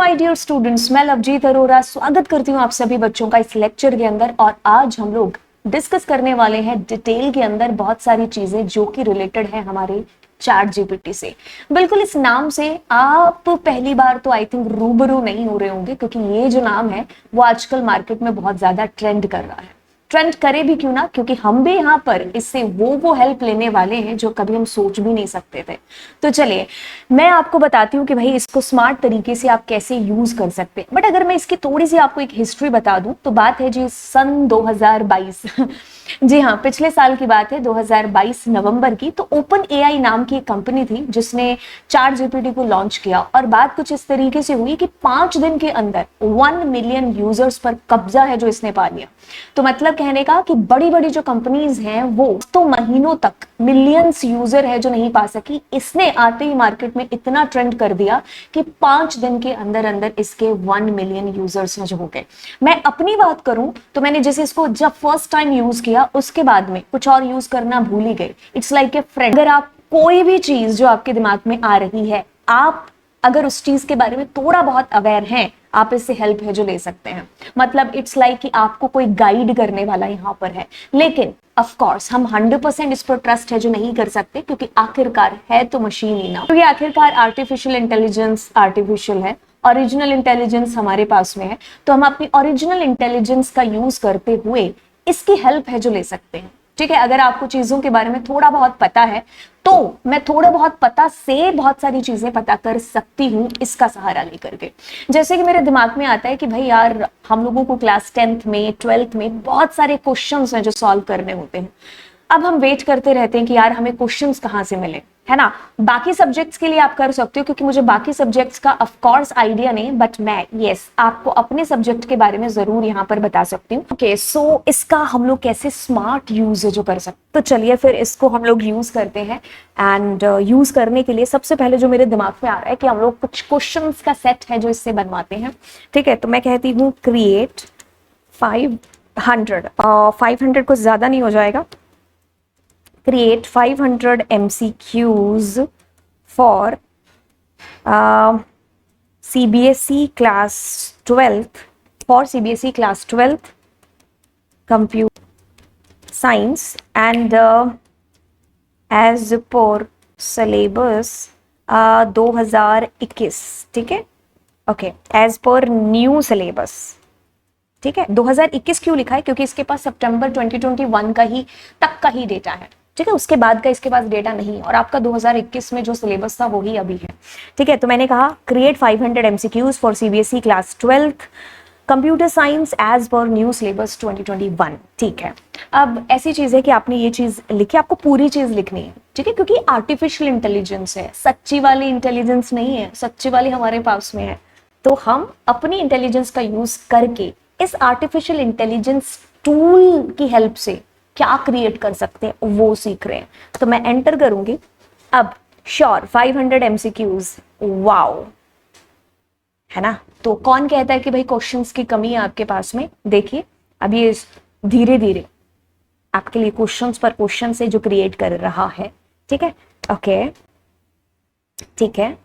My dear students, मैं लवजीत अरोरा स्वागत करती हूँ आप सभी बच्चों का इस लेक्चर के अंदर। और आज हम लोग डिस्कस करने वाले हैं डिटेल के अंदर बहुत सारी चीजें जो कि रिलेटेड है हमारे चैट जीपीटी से। बिल्कुल इस नाम से आप पहली बार तो आई थिंक रूबरू नहीं हो रहे होंगे, क्योंकि ये जो नाम है वो आजकल मार्केट में बहुत ज्यादा ट्रेंड कर रहा है। ट्रेंड करे भी क्यों ना, क्योंकि हम भी यहाँ पर इससे वो हेल्प लेने वाले हैं जो कभी हम सोच भी नहीं सकते थे। तो चलिए मैं आपको बताती हूँ कि भाई इसको स्मार्ट तरीके से आप कैसे यूज कर सकते हैं। बट अगर मैं इसकी थोड़ी सी आपको एक हिस्ट्री बता दूं तो बात है जी सन 2022 जी हाँ, पिछले साल की बात है, 2022 नवंबर की। तो ओपन एआई नाम की एक कंपनी थी जिसने चैट जीपीटी को लॉन्च किया और बात कुछ इस तरीके से हुई कि 5 दिन के अंदर 1 मिलियन यूजर्स पर कब्जा है जो इसने पा लिया। तो मतलब कहने का कि बड़ी बड़ी जो कंपनीज हैं वो तो महीनों तक मिलियंस यूजर है जो नहीं पा सकी, इसने आते ही मार्केट में इतना ट्रेंड कर दिया कि 5 दिन के अंदर अंदर इसके 1 मिलियन यूजर्स जो हो गए। मैं अपनी बात करूं तो मैंने जैसे इसको जब फर्स्ट टाइम यूज किया उसके बाद में कुछ और यूज करना भूल ही गई। It's like a friend. अगर आप कोई भी चीज जो आपके दिमाग में आ रही है, आप अगर उस चीज के बारे में थोड़ा बहुत अवेयर हैं, आप इससे हेल्प है जो ले सकते हैं। मतलब इट्स लाइक कि आपको कोई गाइड करने वाला यहाँ पर है। लेकिन ऑफ कोर्स हम 100% इस पर ट्रस्ट है जो नहीं कर सकते, क्योंकि आखिरकार है तो मशीन ही ना। क्योंकि आखिरकार आर्टिफिशियल इंटेलिजेंस आर्टिफिशियल है, ओरिजिनल इंटेलिजेंस हमारे पास में है। तो हम अपनी ओरिजिनल इंटेलिजेंस का यूज करते हुए इसकी हेल्प है जो ले सकते हैं। ठीक है, अगर आपको चीजों के बारे में थोड़ा बहुत पता है तो मैं थोड़ा बहुत पता से बहुत सारी चीजें पता कर सकती हूँ इसका सहारा लेकर के। जैसे कि मेरे दिमाग में आता है कि भाई यार, हम लोगों को क्लास 10th में 12th में बहुत सारे क्वेश्चंस हैं जो सॉल्व करने होते हैं। अब हम वेट करते रहते हैं कि यार हमें क्वेश्चंस कहाँ से मिले, है ना। बाकी सब्जेक्ट्स के लिए आप कर सकते हो, क्योंकि मुझे बाकी सब्जेक्ट्स का ऑफ कोर्स आइडिया नहीं, बट मैं आपको अपने सब्जेक्ट के बारे में जरूर यहाँ पर बता सकती हूँ। ओके, सो इसका हम लोग कैसे स्मार्ट यूज जो कर सकते, तो चलिए फिर इसको हम लोग यूज करते हैं। एंड यूज करने के लिए सबसे पहले जो मेरे दिमाग में आ रहा है कि हम लोग कुछ क्वेश्चंस का सेट है जो इससे बनवाते हैं। ठीक है, तो मैं कहती हूँ क्रिएट 500 कुछ ज्यादा नहीं हो जाएगा। Create 500 MCQs for CBSE class 12th computer science and as per syllabus 2021। ठीक है, okay, as per new syllabus. ठीक है, 2021 क्यों लिखा है, क्योंकि इसके पास सितंबर 2021 का ही तक का ही डेटा है। ठीक है, उसके बाद का इसके पास डेटा नहीं, और आपका 2021 में जो सिलेबस था वही अभी है। ठीक है, तो मैंने कहा create 500 MCQs for CBSE class 12th computer science as per new syllabus 2021। ठीक है, अब ऐसी चीज है कि आपने ये चीज लिखी, आपको पूरी चीज लिखनी है। ठीक है, क्योंकि आर्टिफिशियल इंटेलिजेंस है, सच्ची वाली इंटेलिजेंस नहीं है, सच्ची वाली हमारे पास में है। तो हम अपनी इंटेलिजेंस का यूज करके इस आर्टिफिशियल इंटेलिजेंस टूल की हेल्प से क्या क्रिएट कर सकते हैं वो सीख रहे हैं। तो मैं एंटर करूंगी अब। श्योर 500 MCQs, वाओ, है ना। तो कौन कहता है कि भाई क्वेश्चंस की कमी है आपके पास में। देखिए अब ये धीरे धीरे आपके लिए क्वेश्चंस पर क्वेश्चन से जो क्रिएट कर रहा है। ठीक है, ओके, ठीक है।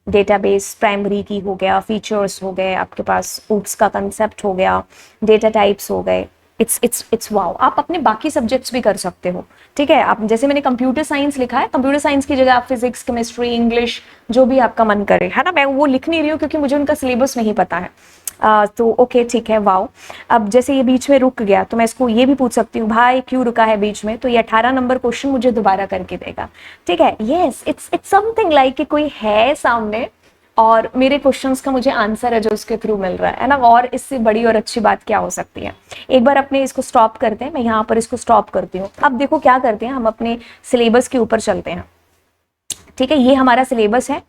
डेटाबेस प्राइमरी की हो गया, फीचर्स हो गए आपके पास, ऊप्स का कंसेप्ट हो गया, डेटा टाइप्स हो गए। It's wow. आप अपने बाकी सब्जेक्ट्स भी कर सकते हो। ठीक है, आप जैसे मैंने कंप्यूटर साइंस लिखा है, कंप्यूटर साइंस की जगह आप फिजिक्स, केमिस्ट्री, इंग्लिश जो भी आपका मन करे, है ना। मैं वो लिख नहीं रही हूँ क्योंकि मुझे उनका सिलेबस नहीं पता है। तो ओके, ठीक है, वाओ। अब जैसे ये बीच में रुक गया तो मैं इसको ये भी पूछ सकती हूँ, भाई क्यों रुका है बीच में, तो ये 18 नंबर क्वेश्चन मुझे दोबारा करके देगा। ठीक है, यस, इट्स समथिंग लाइक कि कोई है सामने और मेरे क्वेश्चंस का मुझे आंसर है जो उसके थ्रू मिल रहा है ना। और इससे बड़ी और अच्छी बात क्या हो सकती है। एक बार अपने इसको स्टॉप करते हैं, मैं यहाँ पर इसको स्टॉप करती हूँ। अब देखो क्या करते हैं, हम अपने सिलेबस के ऊपर चलते हैं। ठीक है, ये हमारा सिलेबस है।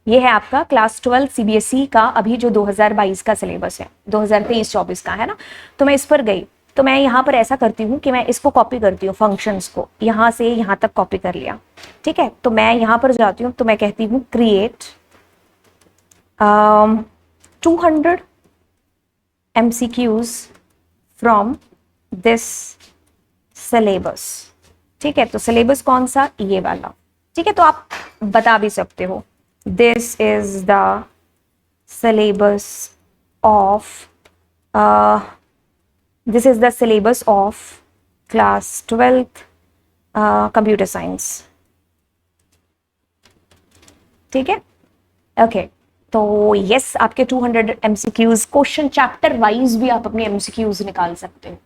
ये है आपका क्लास 12 CBSE का अभी जो 2022 का सिलेबस है, 2023-24 का, है ना। तो मैं इस पर गई तो मैं यहाँ पर ऐसा करती हूँ कि मैं इसको कॉपी करती हूँ, फंक्शंस को यहाँ से यहाँ तक कॉपी कर लिया। ठीक है, तो मैं यहाँ पर जाती हूँ तो मैं कहती हूँ create 200 MCQs from this syllabus. ठीक है, तो सिलेबस कौन सा, ये वाला। ठीक है, तो आप बता भी सकते हो this is the syllabus of this is the syllabus of class 12th computer science. ठीक है, ओके. तो यस, आपके 200 एमसीक्यूज, क्वेश्चन चैप्टर वाइज भी आप अपने एमसीक्यूज निकाल सकते हो.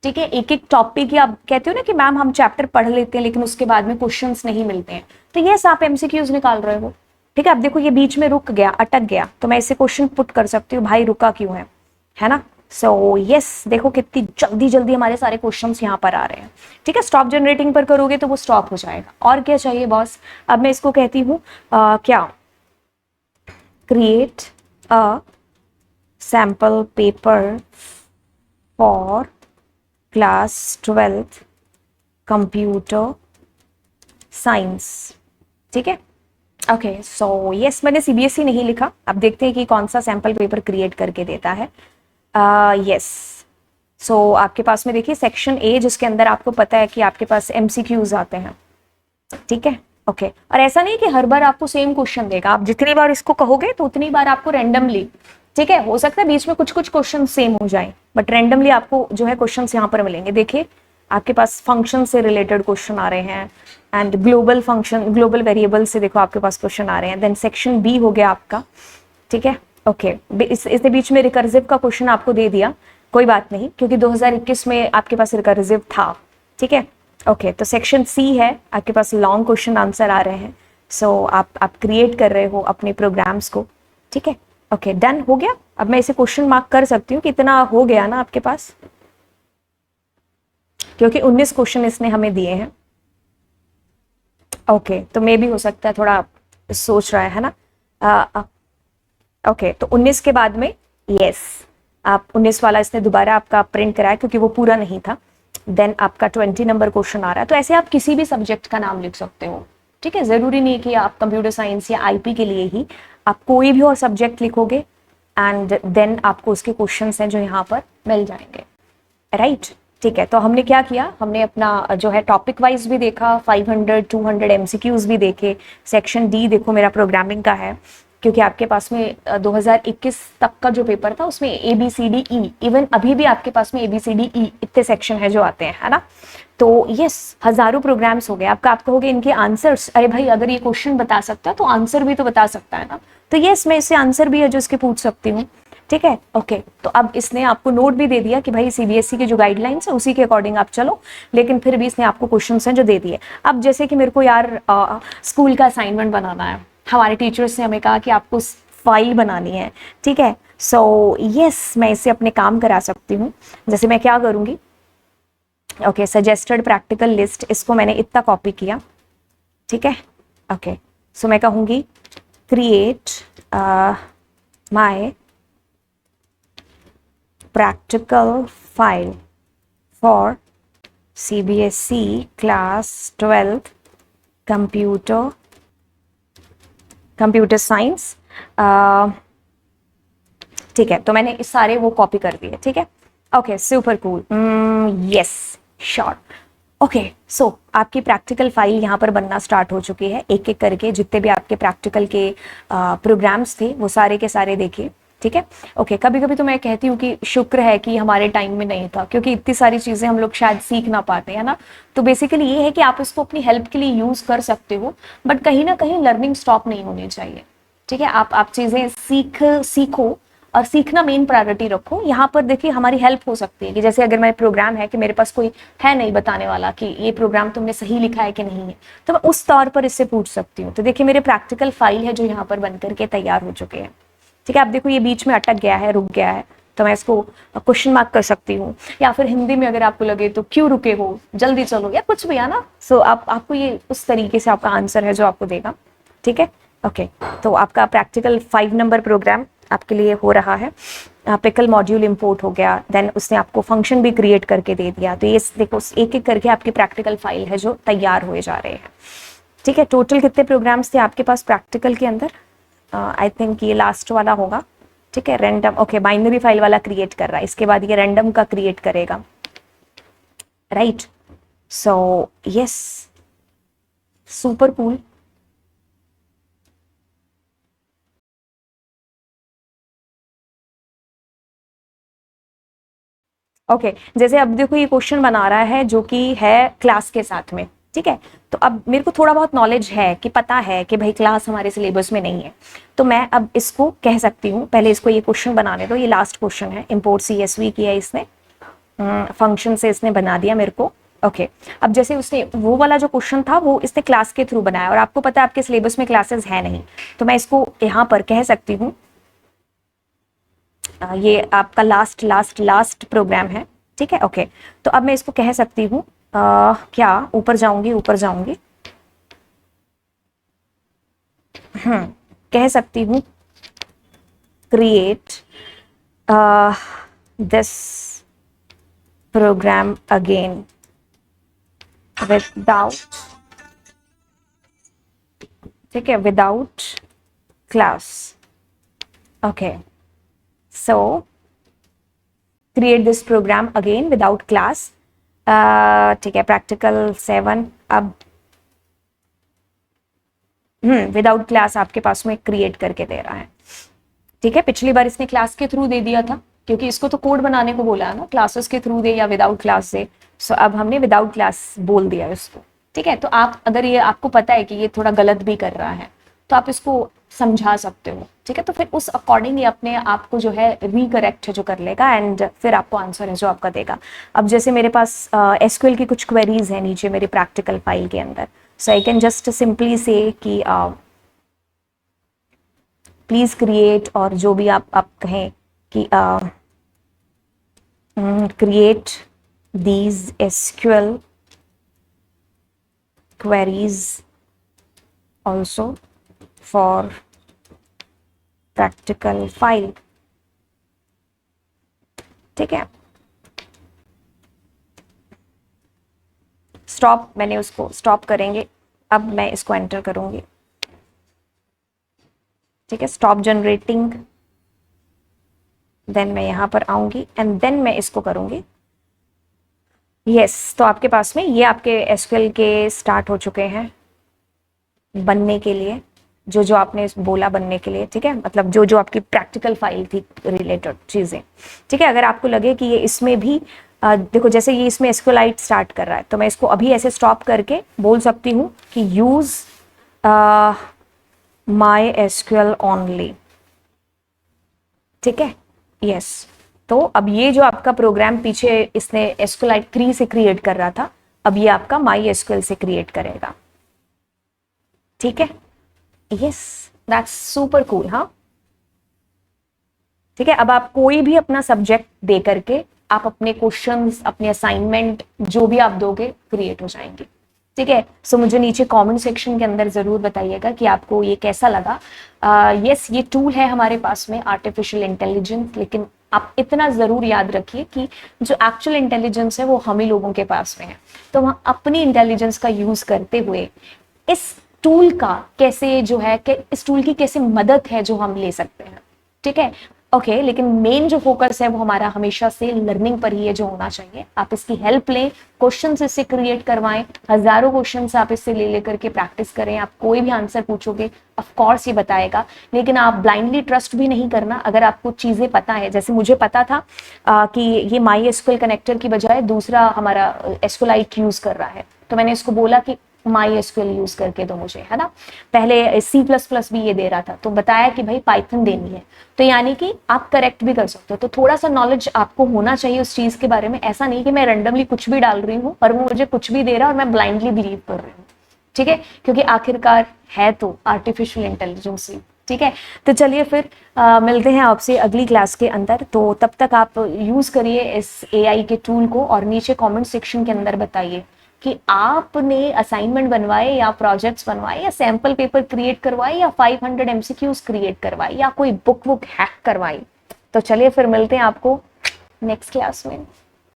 ठीक है, एक एक टॉपिक, आप कहते हो ना कि मैम हम चैप्टर पढ़ लेते हैं लेकिन उसके बाद में क्वेश्चंस नहीं मिलते हैं, तो यस आप एमसीक्यूज निकाल रहे हो. ठीक है, अब देखो ये बीच में रुक गया, अटक गया, तो मैं इसे क्वेश्चन पुट कर सकती हूँ, भाई रुका क्यों है ना. सो यस, देखो कितनी जल्दी जल्दी हमारे सारे क्वेश्चंस यहाँ पर आ रहे हैं. ठीक है, स्टॉप जनरेटिंग पर करोगे तो वो स्टॉप हो जाएगा. और क्या चाहिए बॉस, अब मैं इसको कहती हूँ क्या, create a sample paper for class 12th computer science. ठीक है, ओके. सो यस, मैंने सीबीएसई नहीं लिखा. अब देखते हैं कि कौन सा सैम्पल पेपर क्रिएट करके देता है. यस, सो आपके पास में देखिए सेक्शन ए, जिसके अंदर आपको पता है कि आपके पास एमसीक्यूज आते हैं. ठीक है, ओके. और ऐसा नहीं कि हर बार आपको सेम क्वेश्चन देगा, आप जितनी बार इसको कहोगे तो उतनी बार आपको रैंडमली, ठीक है, हो सकता है बीच में कुछ कुछ क्वेश्चन सेम हो जाए, बट रैंडमली आपको जो है क्वेश्चन यहाँ पर मिलेंगे. देखिए आपके पास फंक्शन से रिलेटेड क्वेश्चन आ रहे हैं, and global function, global variable से देखो आपके पास क्वेश्चन आ रहे हैं. देन सेक्शन बी हो गया आपका. ठीक है, ओके. इसके बीच में रिकर्सिव का क्वेश्चन आपको दे दिया, कोई बात नहीं, क्योंकि 2021 में आपके पास रिकर्सिव था. ठीक है, ओके. तो सेक्शन सी है, आपके पास लॉन्ग क्वेश्चन आंसर आ रहे हैं. सो आप क्रिएट कर रहे हो अपने प्रोग्राम्स को. ठीक है, ओके, डन हो गया. अब मैं इसे क्वेश्चन मार्क कर सकती हूँ कि इतना हो गया ना आपके पास, क्योंकि 19 क्वेश्चन इसने हमें दिए हैं. ओके, तो मे भी हो सकता है थोड़ा सोच रहा है ना. ओके, तो 19 के बाद में यस, आप 19 वाला इसने दोबारा आपका प्रिंट कराया क्योंकि वो पूरा नहीं था. देन आपका 20 नंबर क्वेश्चन आ रहा है. तो ऐसे आप किसी भी सब्जेक्ट का नाम लिख सकते हो. ठीक है, जरूरी नहीं कि आप कंप्यूटर साइंस या आईपी के लिए ही, आप कोई भी और सब्जेक्ट लिखोगे एंड देन आपको उसके क्वेश्चंस हैं जो यहाँ पर मिल जाएंगे. राइट, ठीक है. तो हमने क्या किया, हमने अपना जो है टॉपिक वाइज भी देखा, 500 200 एमसीक्यूज भी देखे. सेक्शन डी देखो मेरा प्रोग्रामिंग का है, क्योंकि आपके पास में 2021 तक का जो पेपर था उसमें A B C D E, even अभी भी आपके पास में ए बी सी डी ई इतने सेक्शन है जो आते हैं, है ना. तो यस, हजारों प्रोग्राम्स हो गए. आप कहोगे इनके आंसर्स, अरे भाई अगर ये क्वेश्चन बता सकता है तो आंसर भी तो बता सकता है ना. तो यस, मैं इससे आंसर भी है जो इसके पूछ सकती हूँ. ठीक है, ओके. तो अब इसने आपको नोट भी दे दिया कि भाई सीबीएसई के जो गाइडलाइंस है उसी के अकॉर्डिंग आप चलो, लेकिन फिर भी इसने आपको क्वेश्चंस हैं जो दे दिए. अब जैसे कि मेरे को यार स्कूल का असाइनमेंट बनाना है, हमारे टीचर्स ने हमें कहा कि आपको फाइल बनानी है. ठीक है, सो यस, मैं इसे अपने काम करा सकती हूँ. जैसे मैं क्या करूँगी, ओके, सजेस्टेड प्रैक्टिकल लिस्ट, इसको मैंने इतना कॉपी किया. ठीक है, ओके. सो मैं कहूँगी create my practical file for CBSE class 12th computer science. ठीक है, तो मैंने इस सारे वो कॉपी कर दिए. ठीक है, okay, super cool. Yes, sure. Okay, so आपकी प्रैक्टिकल फाइल यहाँ पर बनना स्टार्ट हो चुकी है. एक एक करके जितने भी आपके प्रैक्टिकल के प्रोग्राम्स थे वो सारे के सारे देखिए. ठीक है, ओके. कभी कभी तो मैं कहती हूँ कि शुक्र है कि हमारे टाइम में नहीं था, क्योंकि इतनी सारी चीजें हम लोग शायद सीख ना पाते, है ना. तो बेसिकली ये है कि आप इसको अपनी हेल्प के लिए यूज कर सकते हो, बट कहीं ना कहीं लर्निंग स्टॉप नहीं होनी चाहिए. ठीक है, आप चीजें सीखो और सीखना मेन प्रायोरिटी रखो. यहाँ पर देखिए हमारी हेल्प हो सकती है कि जैसे अगर मेरा प्रोग्राम है कि मेरे पास कोई है नहीं बताने वाला कि ये प्रोग्राम तुमने सही लिखा है कि नहीं है, तो मैं उस तौर पर इससे पूछ सकती हूँ. तो देखिए मेरे प्रैक्टिकल फाइल है जो यहाँ पर बन करके तैयार हो चुके हैं. ठीक है, आप देखो ये बीच में अटक गया है, रुक गया है, तो मैं इसको क्वेश्चन मार्क कर सकती हूँ, या फिर हिंदी में अगर आपको लगे तो क्यों रुके हो, जल्दी चलो, या कुछ भी है ना. सो आपको ये उस तरीके से आपका आंसर है जो आपको देगा. ठीक है, ओके. तो आपका प्रैक्टिकल 5 नंबर प्रोग्राम आपके लिए हो रहा है. पिकल मॉड्यूल इंपोर्ट हो गया, देन उसने आपको फंक्शन भी क्रिएट करके दे दिया. तो ये देखो एक एक करके आपकी प्रैक्टिकल फाइल है जो तैयार हुए जा रहे हैं. ठीक है, टोटल कितने प्रोग्राम्स थे आपके पास प्रैक्टिकल के अंदर, आई थिंक ये लास्ट वाला होगा. ठीक है, रैंडम, ओके, बाइनरी फाइल वाला क्रिएट कर रहा है, इसके बाद ये रैंडम का क्रिएट करेगा. Right, so yes, super cool. Okay जैसे अब देखो ये क्वेश्चन बना रहा है जो कि है क्लास के साथ में, ठीक है। तो अब मेरे को थोड़ा बहुत नॉलेज है कि पता है कि भाई क्लास हमारे सिलेबस में नहीं है, तो मैं अब इसको कह सकती हूँ, पहले इसको ये क्वेश्चन बनाने दो, ये लास्ट क्वेश्चन है, इंपोर्ट CSV किया इसने, फंक्शन से इसने बना दिया मेरे को। ओके अब जैसे उसने वो वाला जो क्वेश्चन था वो इसने क्लास के थ्रू बनाया और आपको पता है आपके सिलेबस में क्लासेस है नहीं, तो मैं इसको यहाँ पर कह सकती हूँ ये आपका लास्ट लास्ट लास्ट प्रोग्राम है, ठीक है। ओके तो अब मैं इसको कह सकती हूँ क्या, ऊपर जाऊंगी ऊपर जाऊंगी, कह सकती हूँ create this program again without, ठीक है, without class. Okay so create this program again without class, ठीक है, प्रैक्टिकल 7। अब विदाउट क्लास आपके पास में क्रिएट करके दे रहा है, ठीक है। पिछली बार इसने क्लास के थ्रू दे दिया था क्योंकि इसको तो कोड बनाने को बोला है ना, क्लासेस के थ्रू दे या विदाउट क्लास दे, सो अब हमने विदाउट क्लास बोल दिया इसको, ठीक है। तो आप अगर ये आपको पता है कि ये थोड़ा गलत भी कर रहा है तो आप इसको समझा सकते हो, ठीक है। तो फिर उस अकॉर्डिंग ये अपने आप को जो है रिकरेक्ट जो कर लेगा एंड फिर आपको आंसर है जो आपका देगा। अब जैसे मेरे पास SQL की कुछ क्वेरीज है नीचे मेरी प्रैक्टिकल फाइल के अंदर, सो आई कैन जस्ट सिंपली से कि प्लीज क्रिएट, और जो भी आप कहें कि create these SQL queries also for practical file, ठीक है। स्टॉप, मैंने उसको स्टॉप करेंगे, अब मैं इसको एंटर करूंगी, ठीक है, स्टॉप जनरेटिंग, देन मैं यहां पर आऊंगी एंड देन मैं इसको करूंगी यस। तो आपके पास में ये आपके SQL के स्टार्ट हो चुके हैं बनने के लिए, जो जो आपने बोला बनने के लिए, ठीक है, मतलब जो जो आपकी प्रैक्टिकल फाइल थी रिलेटेड चीजें, ठीक है। अगर आपको लगे कि ये इसमें भी देखो जैसे ये इसमें SQLite स्टार्ट कर रहा है तो मैं इसको अभी ऐसे स्टॉप करके बोल सकती हूँ कि यूज MySQL ओनली, ठीक है, यस। तो अब ये जो आपका प्रोग्राम पीछे इसने SQLite 3 से क्रिएट कर रहा था, अब ये आपका MySQL से क्रिएट करेगा, ठीक है, यस, दैट्स सुपर कूल। हाँ ठीक है, अब आप कोई भी अपना सब्जेक्ट दे करके आप अपने क्वेश्चंस, अपने असाइनमेंट जो भी आप दोगे क्रिएट हो जाएंगे, ठीक है। सो मुझे नीचे कमेंट सेक्शन के अंदर जरूर बताइएगा कि आपको ये कैसा लगा। यस ये टूल है हमारे पास में आर्टिफिशियल इंटेलिजेंस, लेकिन आप इतना जरूर याद रखिए कि जो एक्चुअल इंटेलिजेंस है वो हम ही लोगों के पास में है, तो हम अपनी इंटेलिजेंस का यूज करते हुए इस टूल का कैसे जो है कि इस टूल की कैसे मदद है जो हम ले सकते हैं, ठीक है। ओके लेकिन मेन जो फोकस है वो हमारा हमेशा से लर्निंग पर ही है जो होना चाहिए। आप इसकी हेल्प लें, क्वेश्चन इससे क्रिएट करवाएं, हजारों क्वेश्चन आप इससे ले लेकर के प्रैक्टिस करें। आप कोई भी आंसर पूछोगे ऑफ कोर्स ये बताएगा, लेकिन आप ब्लाइंडली ट्रस्ट भी नहीं करना। अगर आपको चीजें पता है, जैसे मुझे पता था कि ये MySQL कनेक्टर की बजाय दूसरा हमारा SQLite यूज कर रहा है, तो मैंने इसको बोला कि MySQL यूज करके दो मुझे, है ना। पहले C++ भी ये दे रहा था, तो बताया कि भाई पाइथन देनी है, तो यानी कि आप करेक्ट भी कर सकते हो। तो थोड़ा सा नॉलेज आपको होना चाहिए उस चीज के बारे में। ऐसा नहीं कि मैं रैंडमली कुछ भी डाल रही हूँ और वो मुझे कुछ भी दे रहा है और मैं ब्लाइंडली बिलीव कर रही हूँ, ठीक है, क्योंकि आखिरकार है तो आर्टिफिशियल इंटेलिजेंस ही, ठीक है। तो चलिए फिर मिलते हैं आपसे अगली क्लास के अंदर। तो तब तक आप यूज करिए इस AI के टूल को और नीचे कमेंट सेक्शन के अंदर बताइए कि आपने असाइनमेंट बनवाए या प्रोजेक्ट्स बनवाए या सैंपल पेपर क्रिएट करवाए या 500 MCQs क्रिएट करवाए या कोई बुक हैक करवाई। तो चलिए फिर मिलते हैं आपको नेक्स्ट क्लास में।